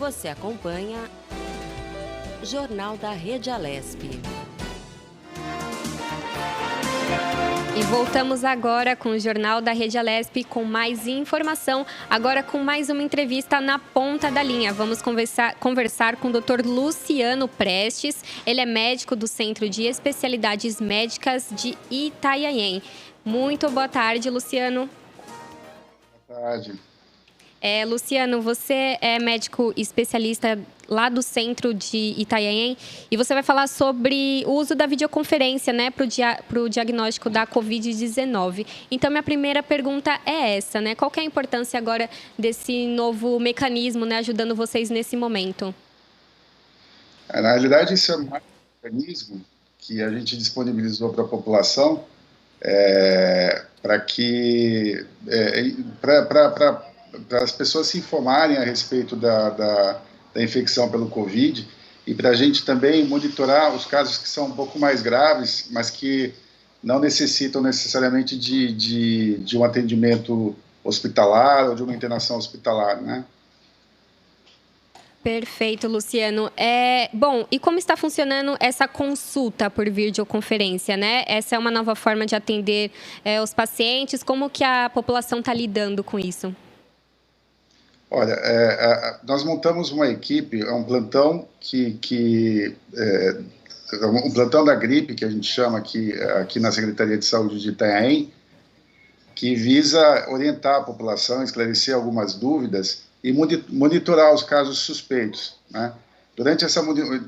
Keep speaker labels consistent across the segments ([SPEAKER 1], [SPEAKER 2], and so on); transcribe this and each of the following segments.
[SPEAKER 1] Você acompanha Jornal da Rede Alesp.
[SPEAKER 2] E voltamos agora com o Jornal da Rede Alesp com mais informação, agora com mais uma entrevista na ponta da linha. Vamos conversar com o Dr. Luciano Prestes, ele é médico do Centro de Especialidades Médicas de Itanhaém. Muito boa tarde, Luciano.
[SPEAKER 3] Boa tarde.
[SPEAKER 2] Luciano, você é médico especialista lá do centro de Itanhaém e você vai falar sobre o uso da videoconferência, né, para o diagnóstico da Covid-19. Então, minha primeira pergunta é essa, né? Qual que é a importância agora desse novo mecanismo, né, ajudando vocês nesse momento?
[SPEAKER 3] Na realidade, esse é um mecanismo que a gente disponibilizou para a população para as pessoas se informarem a respeito da infecção pelo Covid e para a gente também monitorar os casos que são um pouco mais graves, mas que não necessitam necessariamente de um atendimento hospitalar ou de uma internação hospitalar, né?
[SPEAKER 2] Perfeito, Luciano. Bom, e como está funcionando essa consulta por videoconferência, né? Essa é uma nova forma de atender os pacientes. Como que a população está lidando com isso?
[SPEAKER 3] Olha, nós montamos uma equipe, um plantão um plantão da gripe, que a gente chama aqui na Secretaria de Saúde de Itanhaém, que visa orientar a população, esclarecer algumas dúvidas e monitorar os casos suspeitos, né? Durante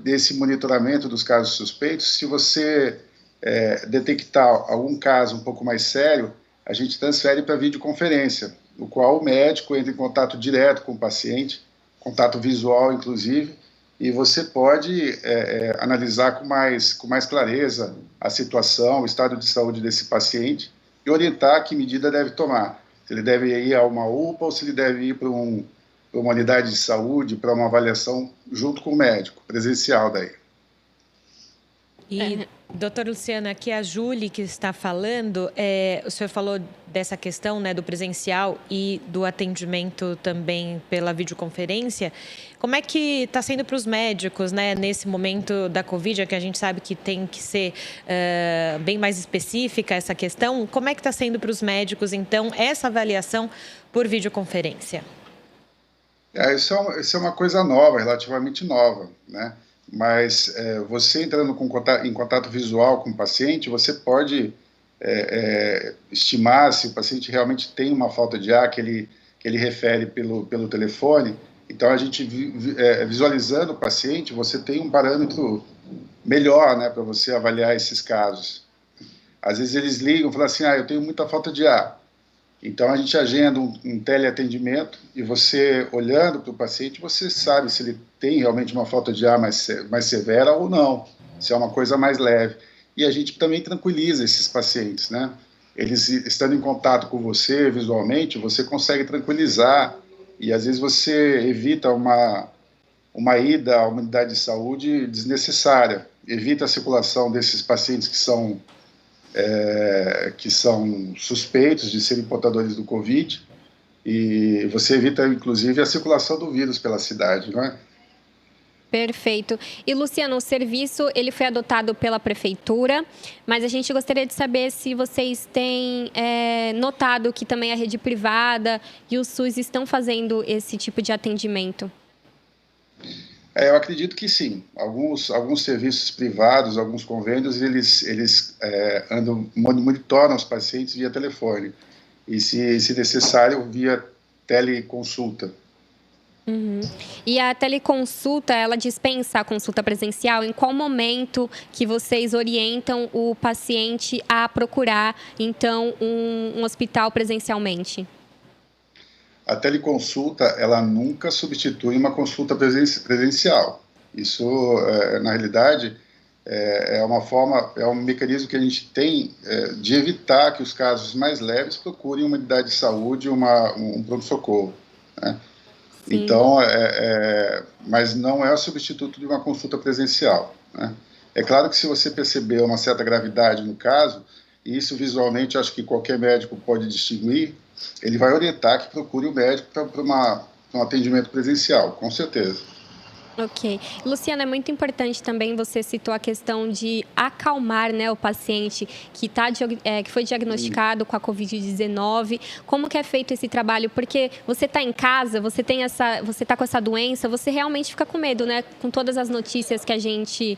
[SPEAKER 3] esse monitoramento dos casos suspeitos, se você detectar algum caso um pouco mais sério, a gente transfere para videoconferência, no qual o médico entra em contato direto com o paciente, contato visual, inclusive, e você pode analisar com mais clareza a situação, o estado de saúde desse paciente e orientar que medida deve tomar. Se ele deve ir a uma UPA ou se ele deve ir para uma unidade de saúde, para uma avaliação junto com o médico, presencial daí.
[SPEAKER 4] E, doutor Luciano, aqui é a Júlia que está falando. O senhor falou dessa questão, né, do presencial e do atendimento também pela videoconferência. Como é que está sendo para os médicos, né, nesse momento da Covid, que a gente sabe que tem que ser bem mais específica essa questão? Como é que está sendo para os médicos, então, essa avaliação por videoconferência?
[SPEAKER 3] Isso é uma coisa nova, relativamente nova, né? Mas você entrando em contato visual com o paciente, você pode estimar se o paciente realmente tem uma falta de ar que ele refere pelo telefone. Então, a gente, visualizando o paciente, você tem um parâmetro melhor, né, para você avaliar esses casos. Às vezes eles ligam e falam assim, eu tenho muita falta de ar. Então, a gente agenda um teleatendimento e você, olhando para o paciente, você sabe se ele tem realmente uma falta de ar mais severa ou não, se é uma coisa mais leve. E a gente também tranquiliza esses pacientes, né? Eles estando em contato com você visualmente, você consegue tranquilizar e, às vezes, você evita uma ida à unidade de saúde desnecessária, evita a circulação desses pacientes que são suspeitos de serem portadores do Covid, e você evita, inclusive, a circulação do vírus pela cidade, não é?
[SPEAKER 2] Perfeito. E, Luciano, o serviço ele foi adotado pela Prefeitura, mas a gente gostaria de saber se vocês têm notado que também a rede privada e o SUS estão fazendo esse tipo de atendimento.
[SPEAKER 3] Eu acredito que sim. Alguns serviços privados, alguns convênios, eles monitoram os pacientes via telefone e, se necessário, via teleconsulta.
[SPEAKER 2] Uhum. E a teleconsulta, ela dispensa a consulta presencial? Em qual momento que vocês orientam o paciente a procurar, então, um hospital presencialmente?
[SPEAKER 3] A teleconsulta, ela nunca substitui uma consulta presencial. Isso, na realidade, é um mecanismo que a gente tem de evitar que os casos mais leves procurem uma unidade de saúde, um pronto-socorro, né? Então, mas não é o substituto de uma consulta presencial, né? É claro que se você perceber uma certa gravidade no caso, e isso visualmente acho que qualquer médico pode distinguir, ele vai orientar que procure o médico para no atendimento presencial, com certeza.
[SPEAKER 2] Ok. Luciana, é muito importante também, você citou a questão de acalmar, né, o paciente que foi diagnosticado com a Covid-19. Como que é feito esse trabalho? Porque você está em casa, você está com essa doença, você realmente fica com medo, né? Com todas as notícias que a gente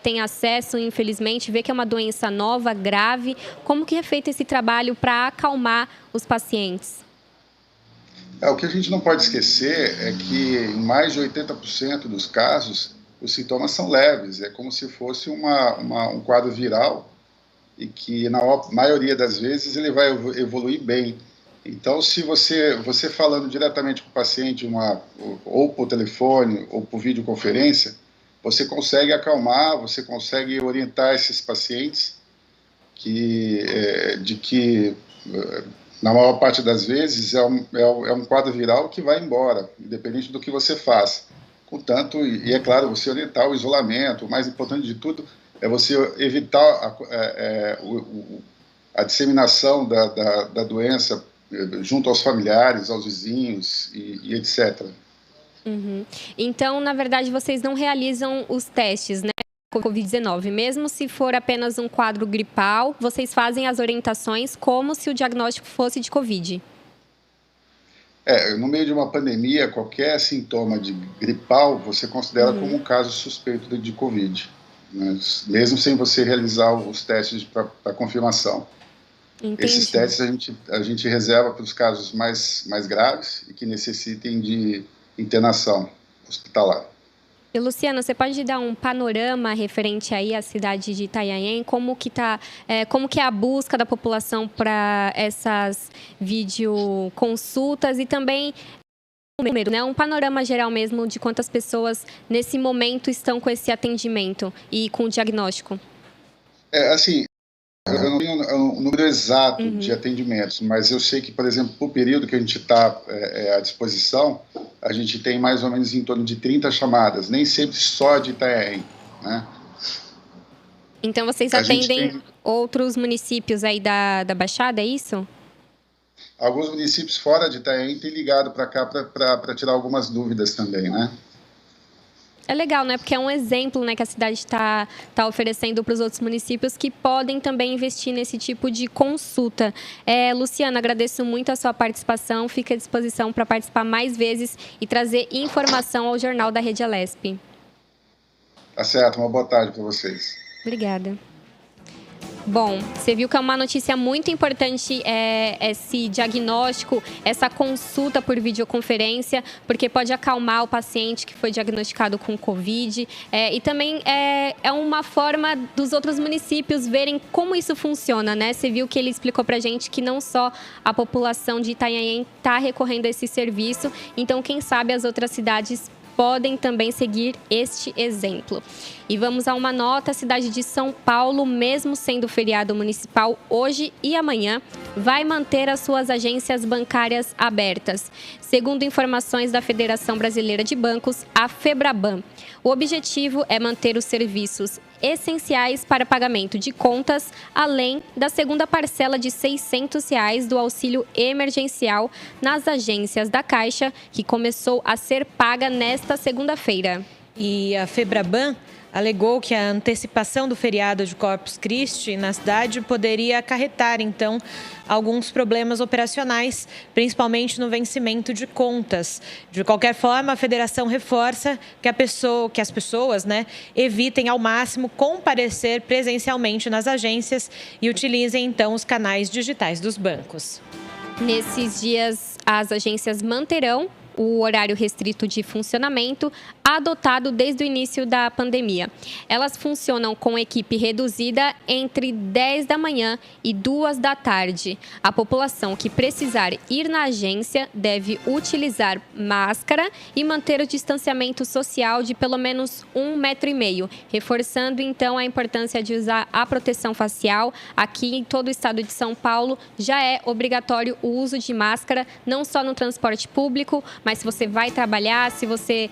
[SPEAKER 2] tem acesso, infelizmente, vê que é uma doença nova, grave. Como que é feito esse trabalho para acalmar os pacientes?
[SPEAKER 3] O que a gente não pode esquecer é que em mais de 80% dos casos, os sintomas são leves, é como se fosse um quadro viral e que na maioria das vezes ele vai evoluir bem. Então, se você falando diretamente com o paciente, ou por telefone ou por videoconferência, você consegue acalmar, você consegue orientar esses pacientes de que na maior parte das vezes é um quadro viral que vai embora, independente do que você faça. Contanto, e é claro, você orientar o isolamento, o mais importante de tudo é você evitar a disseminação da doença junto aos familiares, aos vizinhos e etc.
[SPEAKER 2] Uhum. Então, na verdade, vocês não realizam os testes, né? Covid-19, mesmo se for apenas um quadro gripal, vocês fazem as orientações como se o diagnóstico fosse de Covid.
[SPEAKER 3] No meio de uma pandemia, qualquer sintoma de gripal você considera como um caso suspeito de Covid, né? Mesmo sem você realizar os testes para confirmação.
[SPEAKER 2] Entendi.
[SPEAKER 3] Esses testes a gente reserva para os casos mais graves e que necessitem de internação hospitalar.
[SPEAKER 2] E, Luciana, você pode dar um panorama referente aí à cidade de Itanhaém? Como que é a busca da população para essas videoconsultas e também número, né? Um panorama geral mesmo de quantas pessoas nesse momento estão com esse atendimento e com o diagnóstico?
[SPEAKER 3] Eu não tenho um número exato de atendimentos, mas eu sei que, por exemplo, por período que a gente está à disposição, a gente tem mais ou menos em torno de 30 chamadas, nem sempre só de Itanhaém, né?
[SPEAKER 2] Então, vocês atendem outros municípios aí da Baixada, é isso?
[SPEAKER 3] Alguns municípios fora de Itanhaém têm ligado para cá para tirar algumas dúvidas também, né?
[SPEAKER 2] É legal, né? Porque é um exemplo, né, que a cidade está oferecendo para os outros municípios que podem também investir nesse tipo de consulta. Luciana, agradeço muito a sua participação. Fica à disposição para participar mais vezes e trazer informação ao Jornal da Rede Alesp.
[SPEAKER 3] Tá certo, uma boa tarde para vocês.
[SPEAKER 2] Obrigada. Bom, você viu que é uma notícia muito importante esse diagnóstico, essa consulta por videoconferência, porque pode acalmar o paciente que foi diagnosticado com Covid. E também é uma forma dos outros municípios verem como isso funciona, né? Você viu que ele explicou pra gente que não só a população de Itanhaém está recorrendo a esse serviço, então quem sabe as outras cidades podem também seguir este exemplo. E vamos a uma nota: a cidade de São Paulo, mesmo sendo feriado municipal hoje e amanhã, vai manter as suas agências bancárias abertas, segundo informações da Federação Brasileira de Bancos, a FEBRABAN. O objetivo é manter os serviços essenciais para pagamento de contas, além da segunda parcela de R$ 600 do auxílio emergencial nas agências da Caixa, que começou a ser paga nesta segunda-feira.
[SPEAKER 4] E a FEBRABAN alegou que a antecipação do feriado de Corpus Christi na cidade poderia acarretar, então, alguns problemas operacionais, principalmente no vencimento de contas. De qualquer forma, a federação reforça que as pessoas, né, evitem ao máximo comparecer presencialmente nas agências e utilizem, então, os canais digitais dos bancos.
[SPEAKER 2] Nesses dias, as agências manterão o horário restrito de funcionamento adotado desde o início da pandemia. Elas funcionam com equipe reduzida entre 10 da manhã e 2 da tarde. A população que precisar ir na agência deve utilizar máscara e manter o distanciamento social de pelo menos 1,5 metro, reforçando então a importância de usar a proteção facial. Aqui em todo o estado de São Paulo já é obrigatório o uso de máscara, não só no transporte público, mas se você vai trabalhar, se você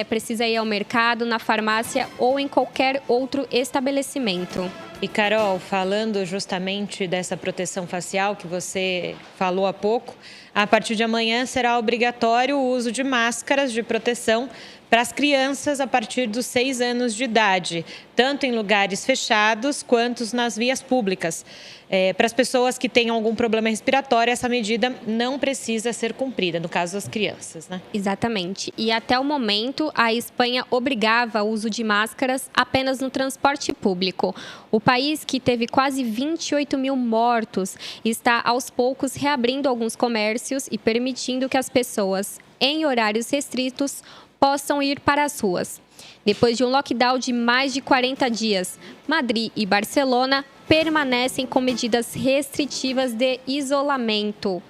[SPEAKER 2] precisa ir ao mercado, na farmácia ou em qualquer outro estabelecimento.
[SPEAKER 4] E, Carol, falando justamente dessa proteção facial que você falou há pouco, a partir de amanhã será obrigatório o uso de máscaras de proteção para as crianças a partir dos 6 anos de idade, tanto em lugares fechados quanto nas vias públicas. Para as pessoas que tenham algum problema respiratório, essa medida não precisa ser cumprida, no caso das crianças, né?
[SPEAKER 2] Exatamente. E até o momento, a Espanha obrigava o uso de máscaras apenas no transporte público. O país, que teve quase 28 mil mortos, está aos poucos reabrindo alguns comércios e permitindo que as pessoas, em horários restritos, possam ir para as ruas. Depois de um lockdown de mais de 40 dias, Madrid e Barcelona permanecem com medidas restritivas de isolamento.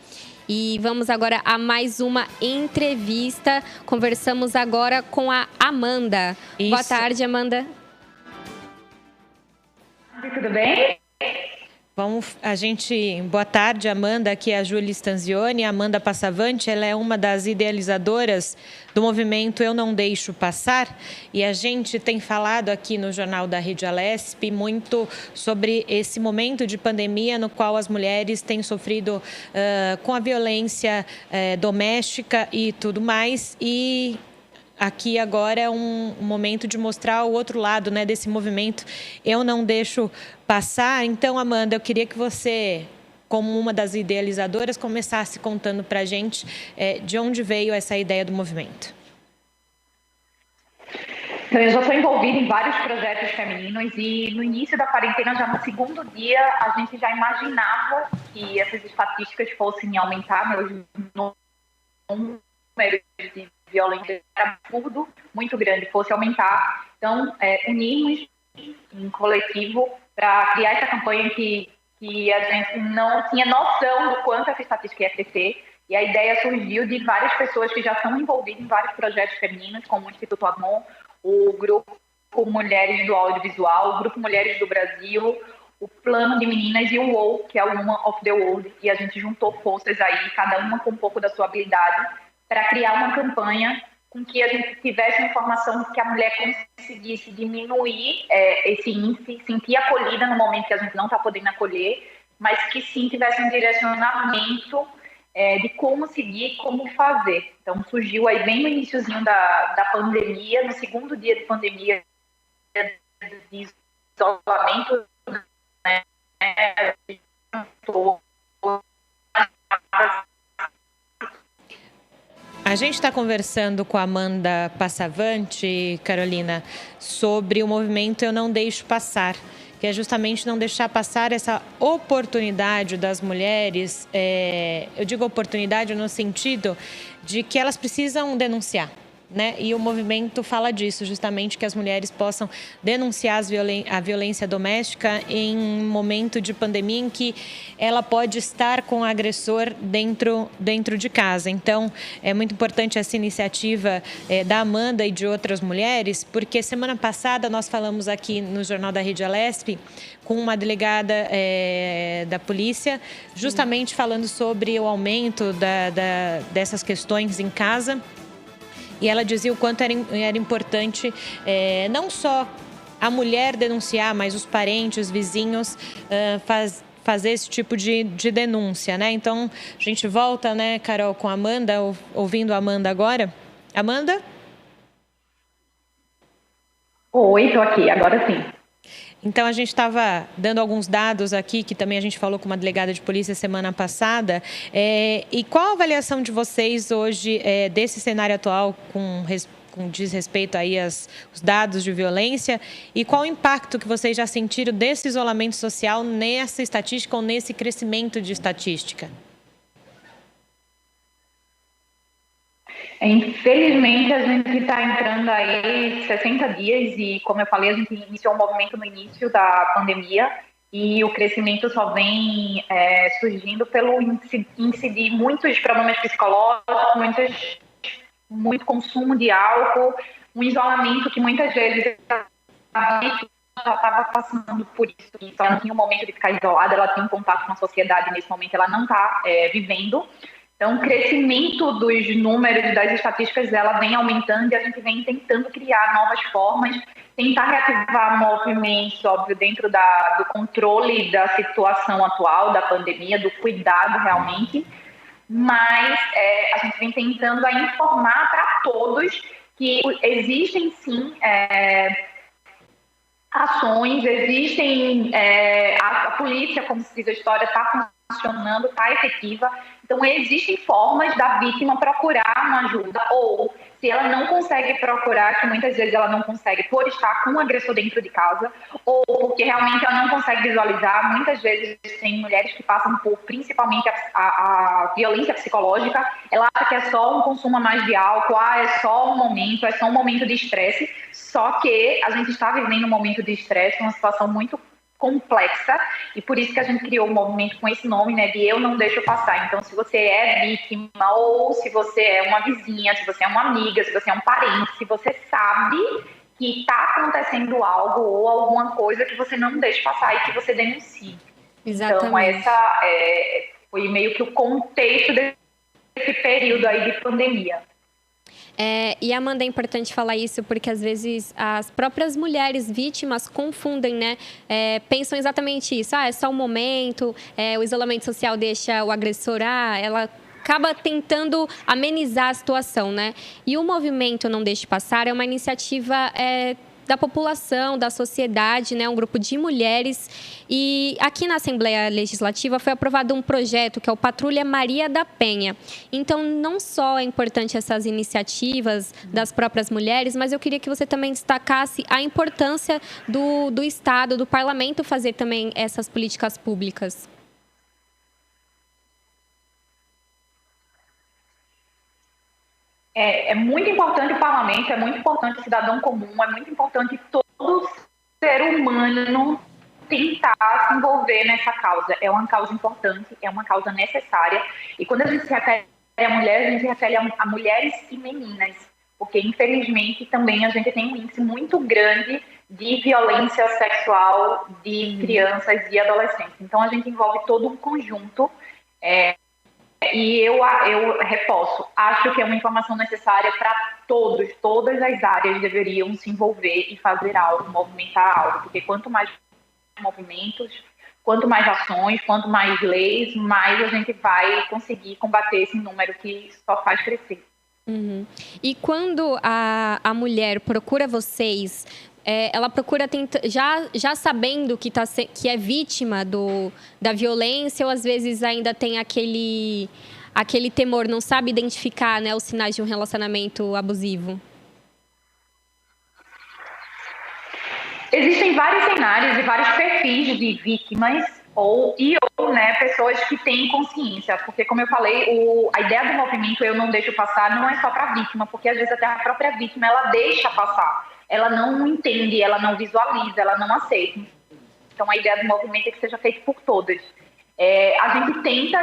[SPEAKER 2] E vamos agora a mais uma entrevista. Conversamos agora com a Amanda.
[SPEAKER 4] Isso.
[SPEAKER 2] Boa tarde, Amanda.
[SPEAKER 5] Tudo bem?
[SPEAKER 4] Boa tarde, Amanda. Aqui é a Júlia Stanzioni. A Amanda Passavante, ela é uma das idealizadoras do movimento Eu Não Deixo Passar. E a gente tem falado aqui no Jornal da Rede Alesp muito sobre esse momento de pandemia no qual as mulheres têm sofrido com a violência doméstica e tudo mais. E aqui agora é um momento de mostrar o outro lado, né, desse movimento Eu Não Deixo Passar. Então, Amanda, eu queria que você, como uma das idealizadoras, começasse contando para a gente de onde veio essa ideia do movimento.
[SPEAKER 5] Então, eu já estou envolvida em vários projetos femininos e no início da quarentena, já no segundo dia, a gente já imaginava que essas estatísticas fossem aumentar, meus números de violência era absurdo, muito grande, fosse aumentar. Então, unimos em coletivo para criar essa campanha que a gente não tinha noção do quanto essa estatística ia crescer. E a ideia surgiu de várias pessoas que já estão envolvidas em vários projetos femininos, como o Instituto Amon, o Grupo Mulheres do Audiovisual, o Grupo Mulheres do Brasil, o Plano de Meninas e o WOW, que é o Woman of the World. E a gente juntou forças aí, cada uma com um pouco da sua habilidade, para criar uma campanha com que a gente tivesse informação que a mulher conseguisse diminuir esse índice, sentir acolhida no momento que a gente não está podendo acolher, mas que sim tivesse um direcionamento de como seguir, como fazer. Então, surgiu aí bem no iniciozinho da pandemia, no segundo dia de pandemia, de isolamento, né?
[SPEAKER 4] A gente está conversando com a Amanda Passavante, Carolina, sobre o movimento Eu Não Deixo Passar, que é justamente não deixar passar essa oportunidade das mulheres. Eu digo oportunidade no sentido de que elas precisam denunciar, né? E o movimento fala disso, justamente que as mulheres possam denunciar a violência doméstica em um momento de pandemia em que ela pode estar com o agressor dentro de casa. Então, é muito importante essa iniciativa da Amanda e de outras mulheres, porque semana passada nós falamos aqui no Jornal da Rede Alesp com uma delegada da polícia, justamente falando sobre o aumento dessas questões em casa. E ela dizia o quanto era importante não só a mulher denunciar, mas os parentes, os vizinhos fazer esse tipo de denúncia, né? Então, a gente volta, né, Carol, com a Amanda, ouvindo a Amanda agora. Amanda?
[SPEAKER 5] Oi, estou aqui, agora sim.
[SPEAKER 4] Então, a gente estava dando alguns dados aqui, que também a gente falou com uma delegada de polícia semana passada. E qual a avaliação de vocês hoje desse cenário atual com diz respeito aí aos dados de violência? E qual o impacto que vocês já sentiram desse isolamento social nessa estatística ou nesse crescimento de estatística?
[SPEAKER 5] Infelizmente, a gente está entrando aí 60 dias e, como eu falei, a gente iniciou um movimento no início da pandemia e o crescimento só vem surgindo pelo índice de muitos problemas psicológicos, muito consumo de álcool, um isolamento que muitas vezes já estava passando por isso. Então, ela não tinha um momento de ficar isolada, ela tinha um contato com a sociedade nesse momento, ela não está vivendo. Então, o crescimento dos números das estatísticas, ela vem aumentando e a gente vem tentando criar novas formas, tentar reativar movimentos, óbvio, dentro do controle da situação atual, da pandemia, do cuidado realmente, mas a gente vem tentando informar para todos que existem sim ações, existem a polícia, como se diz a história, está funcionando, está efetiva. Então, existem formas da vítima procurar uma ajuda, ou se ela não consegue procurar, que muitas vezes ela não consegue por estar com o agressor dentro de casa, ou porque realmente ela não consegue visualizar. Muitas vezes tem mulheres que passam por, principalmente, a violência psicológica. Ela acha que é só um consumo a mais de álcool, é só um momento, é só um momento de estresse. Só que a gente está vivendo um momento de estresse, uma situação muito complexa, e por isso que a gente criou um movimento com esse nome, né, de Eu Não Deixo Passar. Então, se você é vítima, ou se você é uma vizinha, se você é uma amiga, se você é um parente, se você sabe que está acontecendo algo ou alguma coisa, que você não deixe passar e que você denuncie.
[SPEAKER 2] Exatamente.
[SPEAKER 5] Então, foi meio que o contexto desse período aí de pandemia.
[SPEAKER 2] E, Amanda, é importante falar isso porque, às vezes, as próprias mulheres vítimas confundem, né? Pensam exatamente isso. É só um momento, o isolamento social deixa o agressor... ela acaba tentando amenizar a situação, né? E o movimento Não Deixe Passar é uma iniciativa... da população, da sociedade, né, um grupo de mulheres. E aqui na Assembleia Legislativa foi aprovado um projeto que é o Patrulha Maria da Penha. Então, não só é importante essas iniciativas das próprias mulheres, mas eu queria que você também destacasse a importância do Estado, do Parlamento fazer também essas políticas públicas.
[SPEAKER 5] É muito importante o parlamento, é muito importante o cidadão comum, é muito importante todo ser humano tentar se envolver nessa causa. É uma causa importante, é uma causa necessária. E quando a gente se refere a mulheres, a gente se refere a mulheres e meninas, porque infelizmente também a gente tem um índice muito grande de violência sexual de crianças e adolescentes. Então a gente envolve todo um conjunto. E eu reforço, acho que é uma informação necessária para todas as áreas deveriam se envolver e fazer algo, movimentar algo, porque quanto mais movimentos, quanto mais ações, quanto mais leis, mais a gente vai conseguir combater esse número que só faz crescer.
[SPEAKER 2] Uhum. E quando a mulher procura vocês... ela procura já sabendo que é vítima da violência, ou às vezes ainda tem aquele temor, não sabe identificar, né, os sinais de um relacionamento abusivo?
[SPEAKER 5] Existem vários cenários e vários perfis de vítimas ou pessoas que têm consciência, porque como eu falei, a ideia do movimento Eu Não Deixo Passar não é só para a vítima, porque às vezes até a própria vítima ela deixa passar. Ela não entende, ela não visualiza, ela não aceita. Então, a ideia do movimento é que seja feito por todas. A gente tenta,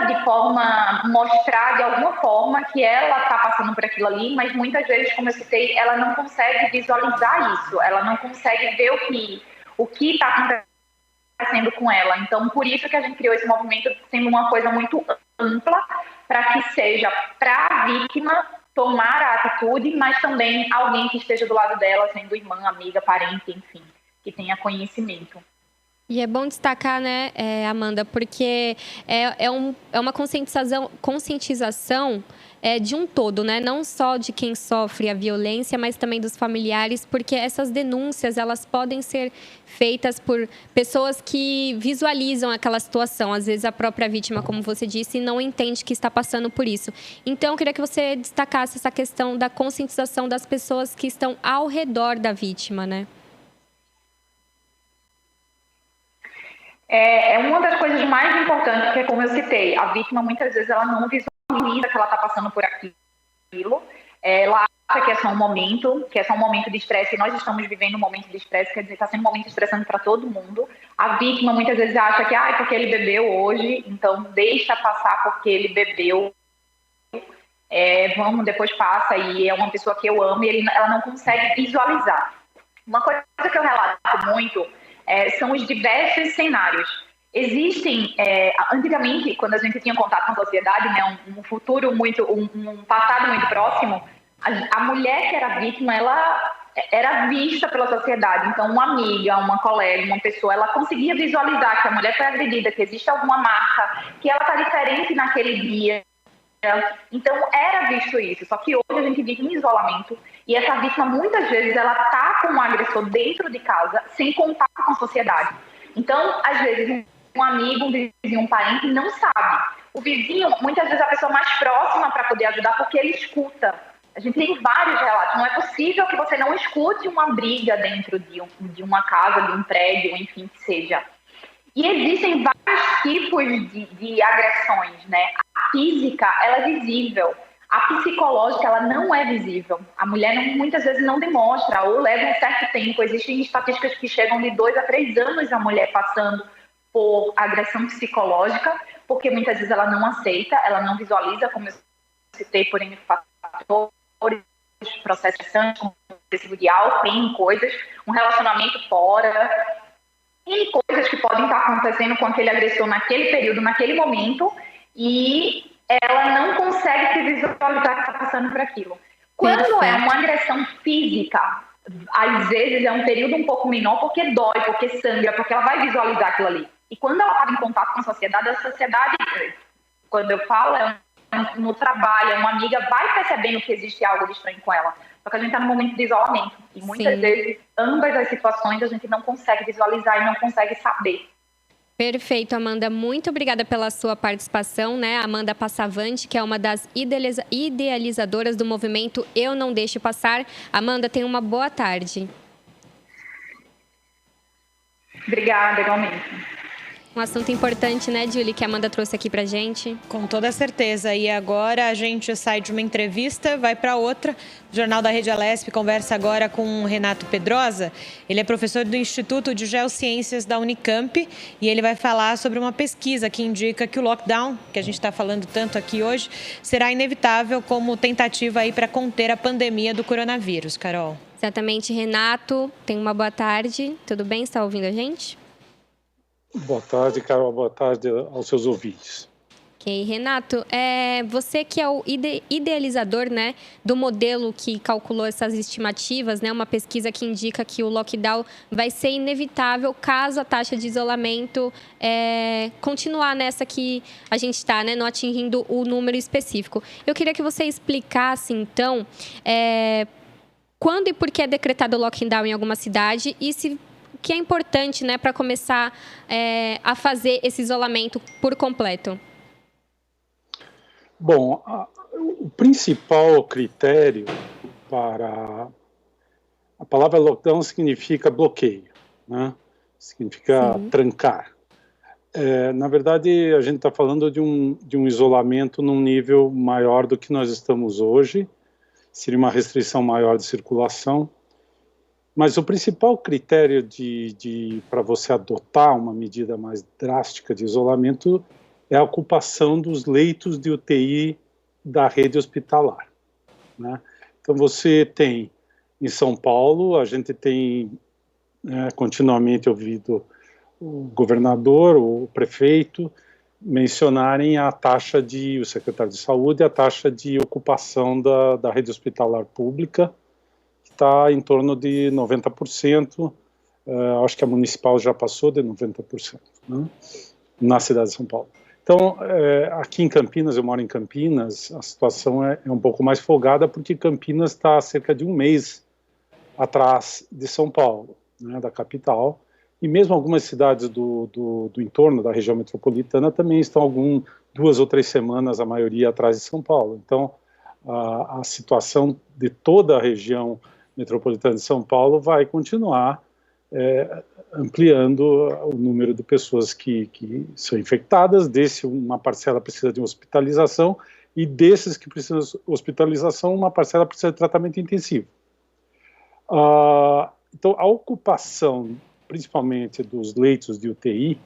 [SPEAKER 5] mostrar de alguma forma que ela está passando por aquilo ali, mas muitas vezes, como eu citei, ela não consegue visualizar isso, ela não consegue ver o que está acontecendo com ela. Então, por isso que a gente criou esse movimento sendo uma coisa muito ampla, para que seja para a vítima tomar a atitude, mas também alguém que esteja do lado dela, sendo irmã, amiga, parente, enfim, que tenha conhecimento.
[SPEAKER 2] E é bom destacar, né, Amanda, porque é uma conscientização de um todo, né? Não só de quem sofre a violência, mas também dos familiares, porque essas denúncias, elas podem ser feitas por pessoas que visualizam aquela situação. Às vezes a própria vítima, como você disse, não entende que está passando por isso. Então, eu queria que você destacasse essa questão da conscientização das pessoas que estão ao redor da vítima, né?
[SPEAKER 5] Uma das coisas mais importantes, porque como eu citei, a vítima muitas vezes ela não visualiza que ela está passando por aquilo, ela acha que é só um momento, de estresse, e nós estamos vivendo um momento de estresse, quer dizer, está sendo um momento estressante para todo mundo. A vítima muitas vezes acha que porque ele bebeu hoje, então deixa passar porque ele bebeu, depois passa, e é uma pessoa que eu amo, e ela não consegue visualizar. Uma coisa que eu relato muito são os diversos cenários. Existem, antigamente, quando a gente tinha contato com a sociedade, né, um futuro um passado muito próximo, a mulher que era vítima, ela era vista pela sociedade. Então, uma amiga, uma colega, uma pessoa, ela conseguia visualizar que a mulher foi agredida, que existe alguma marca, que ela está diferente naquele dia. Então, era visto isso. Só que hoje a gente vive em isolamento e essa vítima, muitas vezes, ela está com um agressor dentro de casa, sem contato com a sociedade. Então, às vezes, um amigo, um vizinho, um parente não sabe. O vizinho, muitas vezes, é a pessoa mais próxima para poder ajudar, porque ele escuta. A gente tem vários relatos. Não é possível que você não escute uma briga dentro de uma casa, de um prédio, enfim, que seja. E existem vários tipos de agressões, né? A física, ela é visível. A psicológica, ela não é visível. A mulher muitas vezes não demonstra, ou leva um certo tempo. Existem estatísticas que chegam de 2 a 3 anos a mulher passando por agressão psicológica, porque muitas vezes ela não aceita, ela não visualiza, como eu citei, por N fatores, processos como excessivo de álcool, em coisas, um relacionamento fora, e coisas que podem estar acontecendo com aquele agressor naquele período, naquele momento, e ela não consegue se visualizar que está passando por aquilo. Quando é uma agressão física, às vezes é um período um pouco menor, porque dói, porque sangra, porque ela vai visualizar aquilo ali. E quando ela está em contato com a sociedade, quando eu falo, no trabalho, uma amiga vai percebendo que existe algo de estranho com ela. Só que a gente está no momento de isolamento. E muitas vezes, ambas as situações, a gente não consegue visualizar e não consegue saber.
[SPEAKER 2] Perfeito, Amanda. Muito obrigada pela sua participação, né? Amanda Passavante, que é uma das idealizadoras do movimento Eu Não Deixo Passar. Amanda, tenha uma boa tarde.
[SPEAKER 5] Obrigada, igualmente.
[SPEAKER 2] Um assunto importante, né, Julie, que a Amanda trouxe aqui pra gente.
[SPEAKER 4] Com toda certeza. E agora a gente sai de uma entrevista, vai para outra. O Jornal da Rede Alesp conversa agora com o Renato Pedrosa. Ele é professor do Instituto de Geociências da Unicamp e ele vai falar sobre uma pesquisa que indica que o lockdown, que a gente está falando tanto aqui hoje, será inevitável como tentativa aí para conter a pandemia do coronavírus. Carol.
[SPEAKER 2] Exatamente, Renato. Tenha uma boa tarde. Tudo bem? Está ouvindo a gente?
[SPEAKER 6] Boa tarde, Carol. Boa tarde aos seus ouvintes.
[SPEAKER 2] Ok, Renato, você que é o idealizador, né, do modelo que calculou essas estimativas, né, uma pesquisa que indica que o lockdown vai ser inevitável caso a taxa de isolamento continuar nessa que a gente está, né, não atingindo o número específico. Eu queria que você explicasse, então, quando e por que é decretado o lockdown em alguma cidade e se que é importante, né, para começar a fazer esse isolamento por completo?
[SPEAKER 6] Bom, o principal critério para... A palavra lockdown significa bloqueio, né? Significa trancar. Na verdade, a gente está falando de um isolamento num nível maior do que nós estamos hoje. Seria uma restrição maior de circulação. Mas o principal critério para você adotar uma medida mais drástica de isolamento é a ocupação dos leitos de UTI da rede hospitalar, né? Então você tem, em São Paulo, a gente tem continuamente ouvido o governador, o prefeito, mencionarem o secretário de saúde, a taxa de ocupação da rede hospitalar pública, está em torno de 90%, acho que a municipal já passou de 90%, né, na cidade de São Paulo. Então, aqui em Campinas, eu moro em Campinas, a situação é um pouco mais folgada, porque Campinas está há cerca de um mês atrás de São Paulo, né, da capital, e mesmo algumas cidades do entorno da região metropolitana também estão 2 ou 3 semanas, a maioria, atrás de São Paulo. Então, a situação de toda a região metropolitana de São Paulo vai continuar ampliando o número de pessoas que são infectadas. Uma parcela precisa de hospitalização, e desses que precisam de hospitalização, uma parcela precisa de tratamento intensivo. Então, a ocupação, principalmente dos leitos de UTI,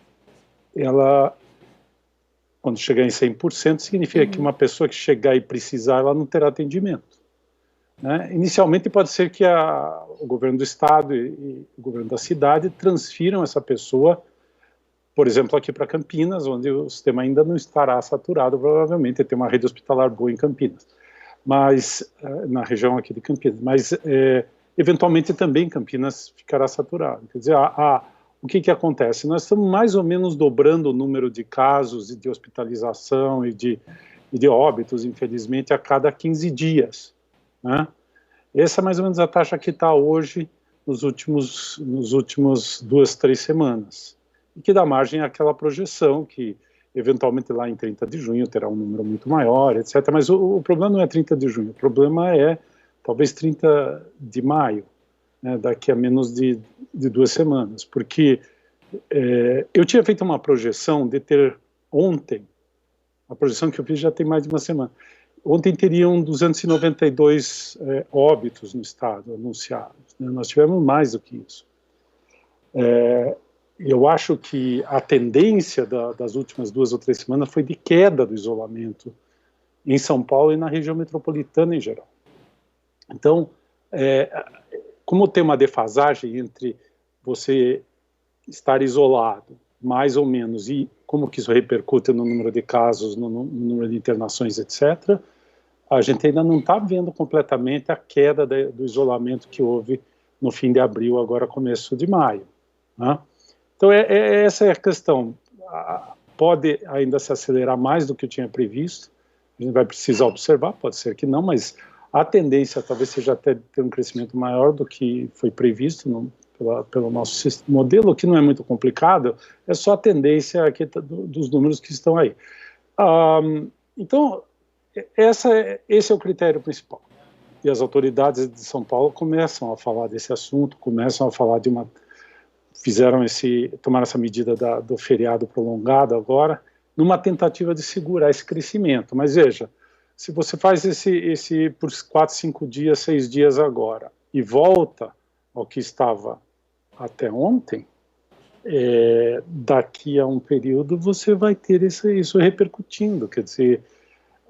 [SPEAKER 6] ela, quando chegar em 100%, significa que uma pessoa que chegar e precisar, ela não terá atendimento, né? Inicialmente pode ser que o governo do estado e o governo da cidade transfiram essa pessoa Por exemplo, aqui para Campinas, onde o sistema ainda não estará saturado, provavelmente tem uma rede hospitalar boa em Campinas, mas na região aqui de Campinas, mas eventualmente também Campinas ficará saturado. Quer dizer, o que acontece? Nós estamos mais ou menos dobrando o número de casos e de hospitalização e de óbitos, infelizmente, a cada 15 dias, né? Essa é mais ou menos a taxa que está hoje nos últimos 2, 3 semanas, e que dá margem àquela projeção que, eventualmente, lá em 30 de junho terá um número muito maior, etc. Mas o problema não é 30 de junho, o problema é talvez 30 de maio, né, daqui a menos de 2 semanas, porque eu tinha feito uma projeção de ter ontem, a projeção que eu fiz já tem mais de uma semana, ontem teriam 292 óbitos no estado anunciados, né? Nós tivemos mais do que isso. Eu acho que a tendência das últimas 2 ou 3 semanas foi de queda do isolamento em São Paulo e na região metropolitana em geral. Então, como tem uma defasagem entre você estar isolado, mais ou menos, e como que isso repercute no número de casos, no número de internações, etc., a gente ainda não está vendo completamente a queda do isolamento que houve no fim de abril, agora começo de maio, né? Então, essa é a questão. Pode ainda se acelerar mais do que eu tinha previsto, a gente vai precisar observar, pode ser que não, mas a tendência talvez seja até ter um crescimento maior do que foi previsto pelo nosso modelo, que não é muito complicado, é só a tendência aqui dos números que estão aí. Então, esse é o critério principal. E as autoridades de São Paulo começam a falar desse assunto, começam a falar tomaram essa medida do feriado prolongado agora, numa tentativa de segurar esse crescimento. Mas veja, se você faz esse por 4, 5 dias, 6 dias agora, e volta ao que estava até ontem, daqui a um período você vai ter isso repercutindo. Quer dizer,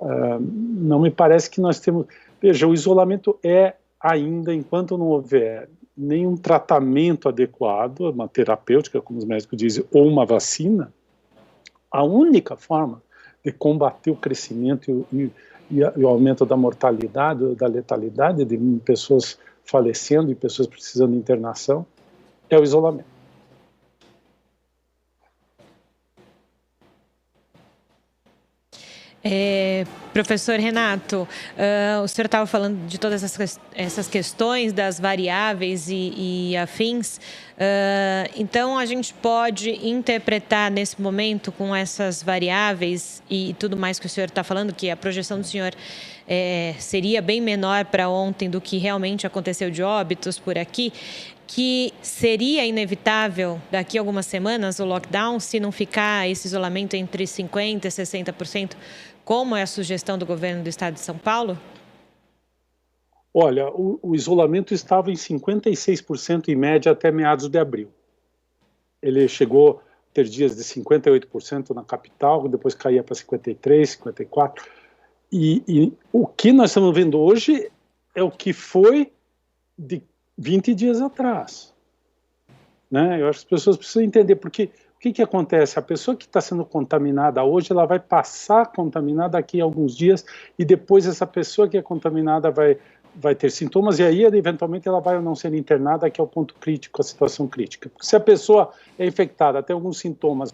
[SPEAKER 6] não me parece que nós temos... Veja, o isolamento ainda, enquanto não houver nenhum tratamento adequado, uma terapêutica, como os médicos dizem, ou uma vacina, a única forma de combater o crescimento e o aumento da mortalidade, da letalidade de pessoas falecendo e pessoas precisando de internação, é o isolamento.
[SPEAKER 4] Professor Renato, o senhor estava falando de todas essas questões das variáveis e afins, então a gente pode interpretar nesse momento com essas variáveis e tudo mais que o senhor está falando, que a projeção do senhor seria bem menor para ontem do que realmente aconteceu de óbitos por aqui, que seria inevitável daqui a algumas semanas o lockdown, se não ficar esse isolamento entre 50% e 60%, como é a sugestão do governo do estado de São Paulo?
[SPEAKER 6] Olha, o isolamento estava em 56% em média até meados de abril. Ele chegou a ter dias de 58% na capital, depois caía para 53%, 54%. E o que nós estamos vendo hoje é o que foi de 20 dias atrás, né? Eu acho que as pessoas precisam entender, porque o que acontece? A pessoa que está sendo contaminada hoje, ela vai passar contaminada daqui a alguns dias, e depois essa pessoa que é contaminada vai ter sintomas, e aí eventualmente ela vai ou não ser internada, que é o ponto crítico, a situação crítica. Porque se a pessoa é infectada, tem alguns sintomas,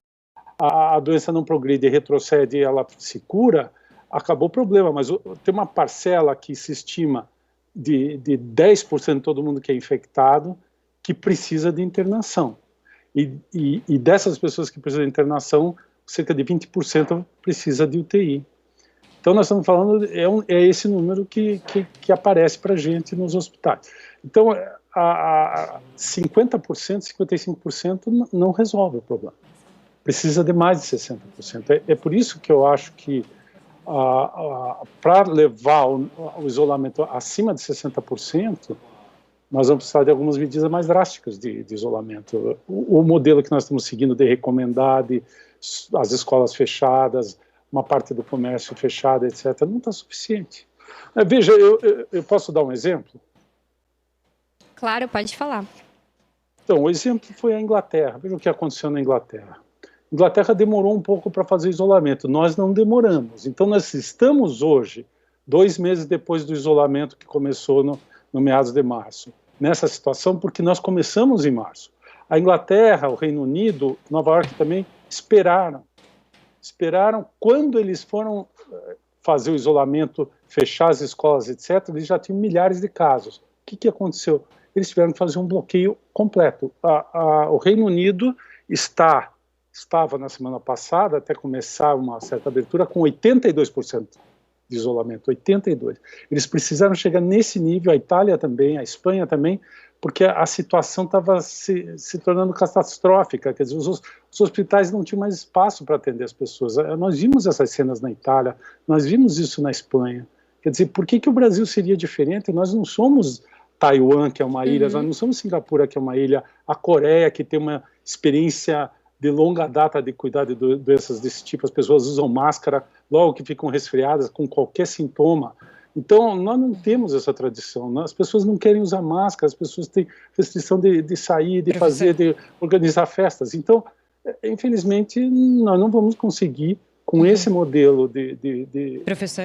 [SPEAKER 6] a doença não progride, retrocede e ela se cura, acabou o problema. Mas tem uma parcela que se estima de 10% de todo mundo que é infectado que precisa de internação. E dessas pessoas que precisam de internação, cerca de 20% precisa de UTI. Então nós estamos falando, é esse número que aparece para a gente nos hospitais. Então, 50%, 55% não resolve o problema. Precisa de mais de 60%. É por isso que eu acho que para levar o isolamento acima de 60%, nós vamos precisar de algumas medidas mais drásticas de isolamento. O modelo que nós estamos seguindo de recomendar, as escolas fechadas, uma parte do comércio fechada, etc., não está suficiente. Veja, eu posso dar um exemplo?
[SPEAKER 2] Claro, pode falar.
[SPEAKER 6] Então, o exemplo foi a Inglaterra. Veja o que aconteceu na Inglaterra. Inglaterra demorou um pouco para fazer isolamento, nós não demoramos. Então nós estamos hoje, 2 meses depois do isolamento que começou no meados de março, nessa situação, porque nós começamos em março. A Inglaterra, o Reino Unido, Nova York também esperaram quando eles foram fazer o isolamento, fechar as escolas, etc., eles já tinham milhares de casos. O que aconteceu? Eles tiveram que fazer um bloqueio completo. O Reino Unido estava na semana passada, até começar uma certa abertura, com 82% de isolamento, 82%. Eles precisaram chegar nesse nível, a Itália também, a Espanha também, porque a situação estava se tornando catastrófica, quer dizer, os hospitais não tinham mais espaço para atender as pessoas. Nós vimos essas cenas na Itália, nós vimos isso na Espanha. Quer dizer, por que o Brasil seria diferente? Nós não somos Taiwan, que é uma ilha, nós não somos Singapura, que é uma ilha, a Coreia, que tem uma experiência de longa data de cuidar de doenças desse tipo, as pessoas usam máscara logo que ficam resfriadas com qualquer sintoma. Então, nós não temos essa tradição, as pessoas não querem usar máscara, as pessoas têm restrição de sair, de fazer, de organizar festas. Então, infelizmente, nós não vamos conseguir, com esse modelo de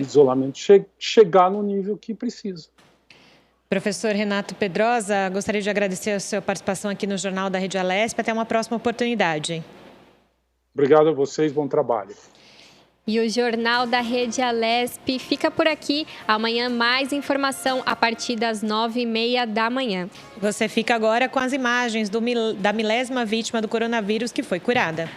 [SPEAKER 6] isolamento, chegar no nível que precisa.
[SPEAKER 4] Professor Renato Pedrosa, gostaria de agradecer a sua participação aqui no Jornal da Rede Alesp. Até uma próxima oportunidade.
[SPEAKER 6] Obrigado a vocês, bom trabalho.
[SPEAKER 2] E o Jornal da Rede Alesp fica por aqui. Amanhã mais informação a partir das 9h30 da manhã.
[SPEAKER 4] Você fica agora com as imagens da 10ª vítima do coronavírus que foi curada.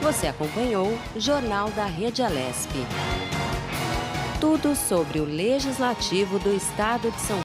[SPEAKER 1] Você acompanhou o Jornal da Rede Alesp. Tudo sobre o Legislativo do Estado de São Paulo.